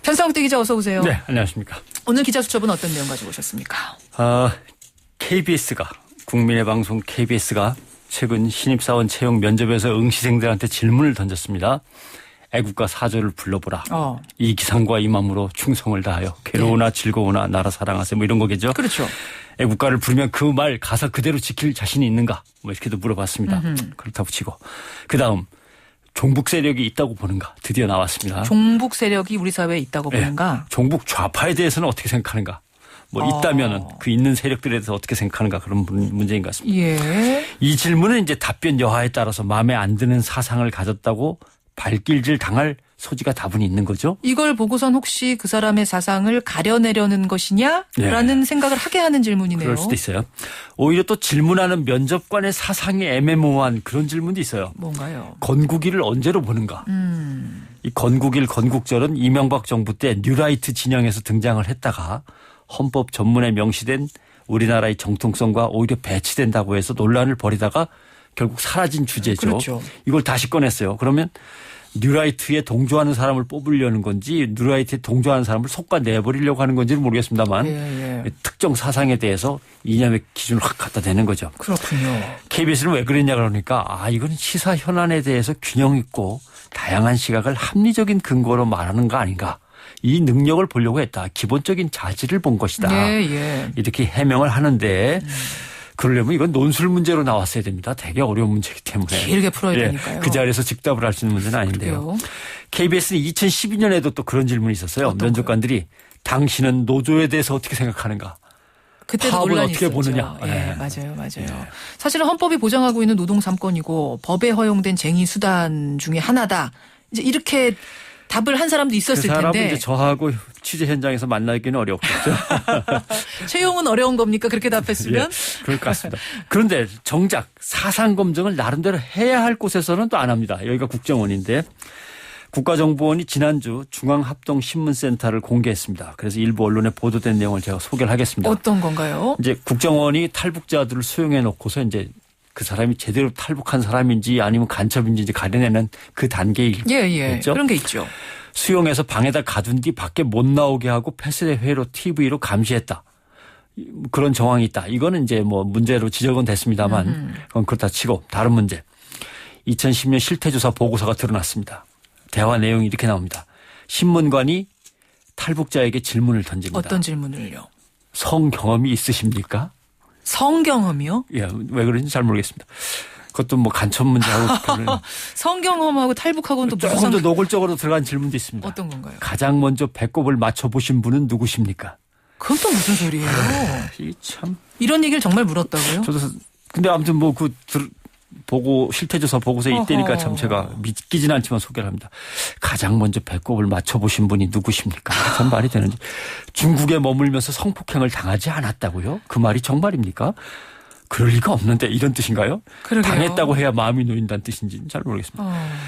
전상욱대 기자 어서 오세요. 네, 안녕하십니까. 오늘 기자수첩은 어떤 내용 가지고 오셨습니까? KBS가 국민의 방송 KBS가 최근 신입사원 채용 면접에서 응시생들한테 질문을 던졌습니다. 애국가 4절을 불러보라. 이 기상과 이 마음으로 충성을 다하여 괴로우나 즐거우나 나라 사랑하세요. 뭐 이런 거겠죠. 그렇죠. 애국가를 부르면 그 말 가사 그대로 지킬 자신이 있는가? 뭐 이렇게도 물어봤습니다. 그렇다고 치고. 그다음 종북 세력이 있다고 보는가? 드디어 나왔습니다. 종북 세력이 우리 사회에 있다고 보는가? 종북 좌파에 대해서는 어떻게 생각하는가? 뭐 있다면은 그 있는 세력들에 대해서 어떻게 생각하는가 그런 문제인 것 같습니다. 예. 이 질문은 이제 답변 여하에 따라서 마음에 안 드는 사상을 가졌다고 발길질 당할 소지가 다분히 있는 거죠. 이걸 보고선 혹시 그 사람의 사상을 가려내려는 것이냐라는 생각을 하게 하는 질문이네요. 그럴 수도 있어요. 오히려 또 질문하는 면접관의 사상이 애매모호한 그런 질문도 있어요. 뭔가요? 건국일을 언제로 보는가. 이 건국일 건국절은 이명박 정부 때 뉴라이트 진영에서 등장을 했다가 헌법 전문에 명시된 우리나라의 정통성과 오히려 배치된다고 해서 논란을 벌이다가 결국 사라진 주제죠. 그렇죠. 이걸 다시 꺼냈어요. 그러면 뉴라이트에 동조하는 사람을 뽑으려는 건지 뉴라이트에 동조하는 사람을 속아내버리려고 하는 건지는 모르겠습니다만 특정 사상에 대해서 이념의 기준을 확 갖다 대는 거죠. 그렇군요. KBS는 왜 그랬냐 그러니까 이건 시사 현안에 대해서 균형 있고 다양한 시각을 합리적인 근거로 말하는 거 아닌가. 이 능력을 보려고 했다. 기본적인 자질을 본 것이다. 이렇게 해명을 하는데 그러려면 이건 논술 문제로 나왔어야 됩니다. 되게 어려운 문제이기 때문에. 길게 풀어야 되니까요. 그 자리에서 즉답을 할 수 있는 문제는 아닌데요. 그래요? KBS는 2012년에도 또 그런 질문이 있었어요. 면접관들이 당신은 노조에 대해서 어떻게 생각하는가. 그때도 파업을 논란이 어떻게 있었죠. 보느냐. 맞아요. 사실은 헌법이 보장하고 있는 노동 3권이고 법에 허용된 쟁의 수단 중에 하나다. 이제 이렇게 답을 한 사람도 있었을 그 사람은 텐데. 이제 저하고 취재 현장에서 만나기는 어렵겠죠. 채용은 어려운 겁니까? 그렇게 답했으면? 그럴 것 같습니다. 그런데 정작 사상 검증을 나름대로 해야 할 곳에서는 또 안 합니다. 여기가 국정원인데 국가정보원이 지난주 중앙합동신문센터를 공개했습니다. 그래서 일부 언론에 보도된 내용을 제가 소개를 하겠습니다. 어떤 건가요? 이제 국정원이 탈북자들을 수용해 놓고서 이제 그 사람이 제대로 탈북한 사람인지 아니면 간첩인지 이제 가려내는 그 단계이겠죠. 그런 게 있죠. 수용해서 방에다 가둔 뒤 밖에 못 나오게 하고 폐쇄 회로 TV로 감시했다. 그런 정황이 있다. 이거는 이제 뭐 문제로 지적은 됐습니다만 그건 그렇다 치고 다른 문제. 2010년 실태조사 보고서가 드러났습니다. 대화 내용이 이렇게 나옵니다. 신문관이 탈북자에게 질문을 던집니다. 어떤 질문을요? 성 경험이 있으십니까? 성경험이요? 예, 왜 그런지 잘 모르겠습니다. 그것도 뭐 간첩 문제하고 성경험하고 탈북하고는 또 무슨 조금 더 노골적으로 들어간 질문도 있습니다. 어떤 건가요? 가장 먼저 배꼽을 맞춰보신 분은 누구십니까? 그건 또 무슨 소리예요? 이 참 이런 얘기를 정말 물었다고요? 저도 근데 아무튼 뭐 보고 실태조사 보고서 이때니까 참 제가 믿기지는 않지만 소개를 합니다. 가장 먼저 배꼽을 맞춰보신 분이 누구십니까? 참 말이 되는지. 중국에 머물면서 성폭행을 당하지 않았다고요? 그 말이 정말입니까? 그럴 리가 없는데 이런 뜻인가요? 그러게요. 당했다고 해야 마음이 놓인다는 뜻인지는 잘 모르겠습니다.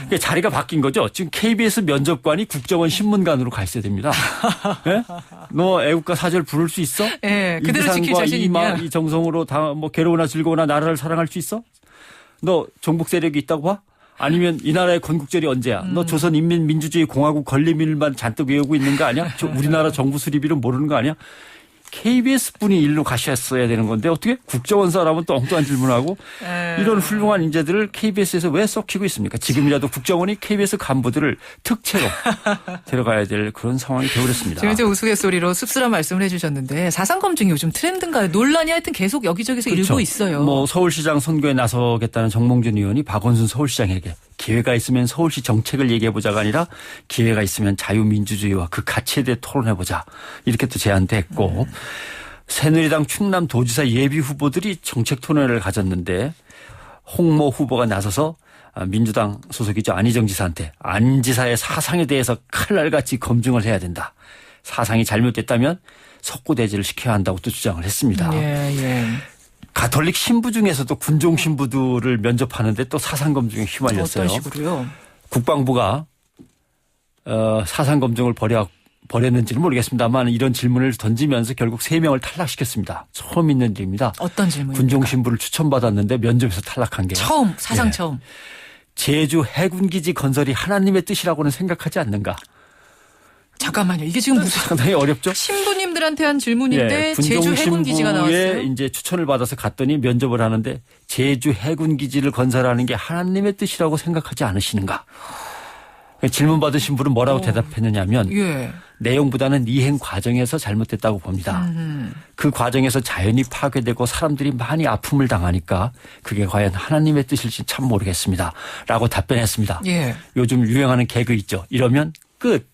그러니까 자리가 바뀐 거죠. 지금 KBS 면접관이 국정원 신문관으로 가 있어야 됩니다. 네? 너 애국가 4절 부를 수 있어? 네, 그대로 지킬 자신 있냐? 이 정성으로 뭐 괴로우나 즐거우나 나라를 사랑할 수 있어? 너 종북 세력이 있다고 봐? 아니면 이 나라의 건국절이 언제야? 너 조선인민민주주의 공화국 건립일만 잔뜩 외우고 있는 거 아니야? 우리나라 정부 수립일은 모르는 거 아니야? KBS 분이 일로 가셨어야 되는 건데 어떻게 국정원 사람은 또 엉뚱한 질문하고 이런 훌륭한 인재들을 KBS에서 왜 썩히고 있습니까? 지금이라도 국정원이 KBS 간부들을 특채로 데려가야 될 그런 상황이 되어버렸습니다. 지금 이제 우스갯소리로 씁쓸한 말씀을 해주셨는데 사상 검증이 요즘 트렌드인가요? 논란이 하여튼 계속 여기저기서 그렇죠. 일고 있어요. 뭐 서울시장 선거에 나서겠다는 정몽준 의원이 박원순 서울시장에게 기회가 있으면 서울시 정책을 얘기해보자가 아니라 기회가 있으면 자유민주주의와 그 가치에 대해 토론해보자. 이렇게 또 제안도 했고 새누리당 충남도지사 예비 후보들이 정책 토론회를 가졌는데 홍모 후보가 나서서 민주당 소속이죠. 안희정 지사한테 안 지사의 사상에 대해서 칼날같이 검증을 해야 된다. 사상이 잘못됐다면 석고대죄를 시켜야 한다고 또 주장을 했습니다. 가톨릭 신부 중에서도 군종 신부들을 면접하는데 또 사상 검증에 휘말렸어요. 어떤 식으로요? 국방부가 사상 검증을 벌였는지는 모르겠습니다만 이런 질문을 던지면서 결국 3명을 탈락시켰습니다. 처음 있는 일입니다. 어떤 질문입니까? 군종 신부를 추천받았는데 면접에서 탈락한 게. 처음, 사상 처음. 제주 해군기지 건설이 하나님의 뜻이라고는 생각하지 않는가. 잠깐만요. 이게 지금 무슨 상당히 어렵죠? 신부님들한테 한 질문인데 제주 해군기지가 나왔어요. 이제 추천을 받아서 갔더니 면접을 하는데 제주 해군기지를 건설하는 게 하나님의 뜻이라고 생각하지 않으시는가? 질문 받으신 분은 뭐라고 대답했느냐면 예. 내용보다는 이행 과정에서 잘못됐다고 봅니다. 그 과정에서 자연이 파괴되고 사람들이 많이 아픔을 당하니까 그게 과연 하나님의 뜻일지 참 모르겠습니다. 라고 답변했습니다. 예. 요즘 유행하는 개그 있죠. 이러면 끝.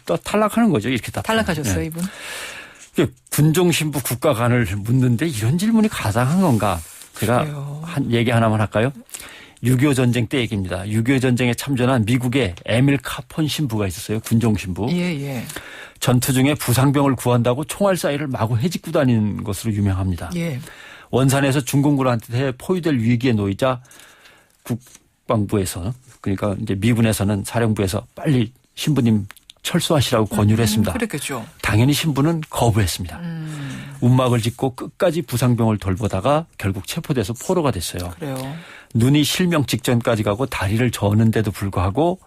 또 탈락하는 거죠. 이렇게 탈락하셨어요, 네. 이분? 군종 신부 국가관을 묻는데 이런 질문이 가상한 건가? 제가 그래요. 얘기 하나만 할까요? 6.25 전쟁 때 얘기입니다. 6.25 전쟁에 참전한 미국의 에밀 카폰 신부가 있었어요. 군종 신부. 예. 전투 중에 부상병을 구한다고 총알 사이를 마구 헤집고 다니는 것으로 유명합니다. 예. 원산에서 중공군한테 포위될 위기에 놓이자 국방부에서 그러니까 이제 미군에서는 사령부에서 빨리 신부님 철수하시라고 권유를 했습니다. 그랬겠죠. 당연히 신부는 거부했습니다. 움막을 짓고 끝까지 부상병을 돌보다가 결국 체포돼서 포로가 됐어요. 그래요. 눈이 실명 직전까지 가고 다리를 저었는데도 불구하고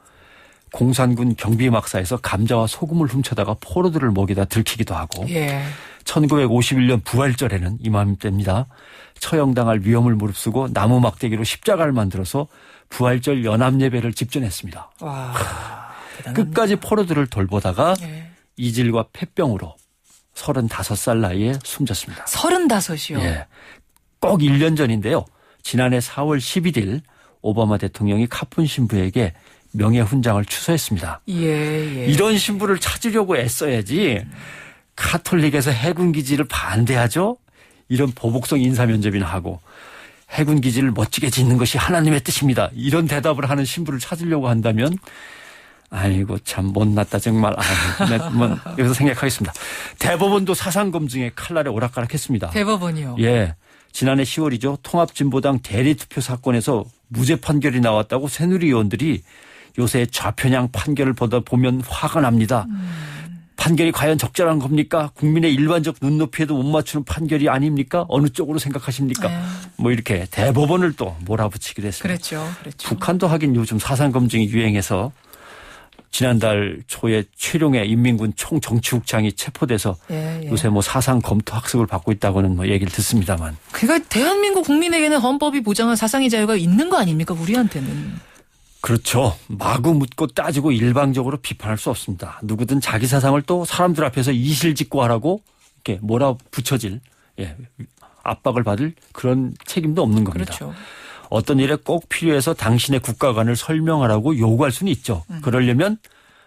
공산군 경비막사에서 감자와 소금을 훔쳐다가 포로들을 먹이다 들키기도 하고 예. 1951년 부활절에는 이맘때입니다. 처형당할 위험을 무릅쓰고 나무 막대기로 십자가를 만들어서 부활절 연합예배를 집전했습니다. 와, 대단합니다. 끝까지 포로들을 돌보다가 예. 이질과 폐병으로 35살 나이에 숨졌습니다. 35이요? 예. 꼭 1년 전인데요. 지난해 4월 11일 오바마 대통령이 카푼 신부에게 명예훈장을 추서했습니다. 예. 이런 신부를 찾으려고 애써야지 카톨릭에서 해군기지를 반대하죠. 이런 보복성 인사면접이나 하고 해군기지를 멋지게 짓는 것이 하나님의 뜻입니다. 이런 대답을 하는 신부를 찾으려고 한다면 아이고 참 못났다 정말. 여기서 생각하겠습니다. 대법원도 사상검증에 칼날에 오락가락했습니다. 대법원이요? 예. 지난해 10월이죠. 통합진보당 대리투표 사건에서 무죄 판결이 나왔다고 새누리의원들이 요새 좌편향 판결을 보면 화가 납니다. 판결이 과연 적절한 겁니까? 국민의 일반적 눈높이에도 못 맞추는 판결이 아닙니까? 어느 쪽으로 생각하십니까? 뭐 이렇게 대법원을 또 몰아붙이기도 했습니다. 그랬죠. 북한도 하긴 요즘 사상검증이 유행해서 지난달 초에 최룡해 인민군 총정치국장이 체포돼서 요새 뭐 사상 검토 학습을 받고 있다고는 뭐 얘기를 듣습니다만. 그러니까 대한민국 국민에게는 헌법이 보장한 사상의 자유가 있는 거 아닙니까? 우리한테는. 그렇죠. 마구 묻고 따지고 일방적으로 비판할 수 없습니다. 누구든 자기 사상을 또 사람들 앞에서 이실직고하라고 이렇게 몰아붙여질 압박을 받을 그런 책임도 없는 겁니다. 그렇죠. 어떤 일에 꼭 필요해서 당신의 국가관을 설명하라고 요구할 수는 있죠. 그러려면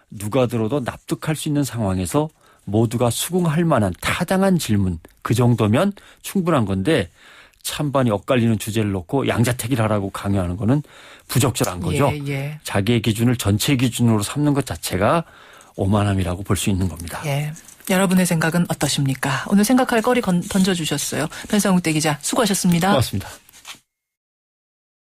누가 들어도 납득할 수 있는 상황에서 모두가 수긍할 만한 타당한 질문 그 정도면 충분한 건데 찬반이 엇갈리는 주제를 놓고 양자택일 하라고 강요하는 거는 부적절한 거죠. 예. 자기의 기준을 전체 기준으로 삼는 것 자체가 오만함이라고 볼 수 있는 겁니다. 예. 여러분의 생각은 어떠십니까? 오늘 생각할 거리 던져주셨어요. 변상욱 대기자 수고하셨습니다. 고맙습니다.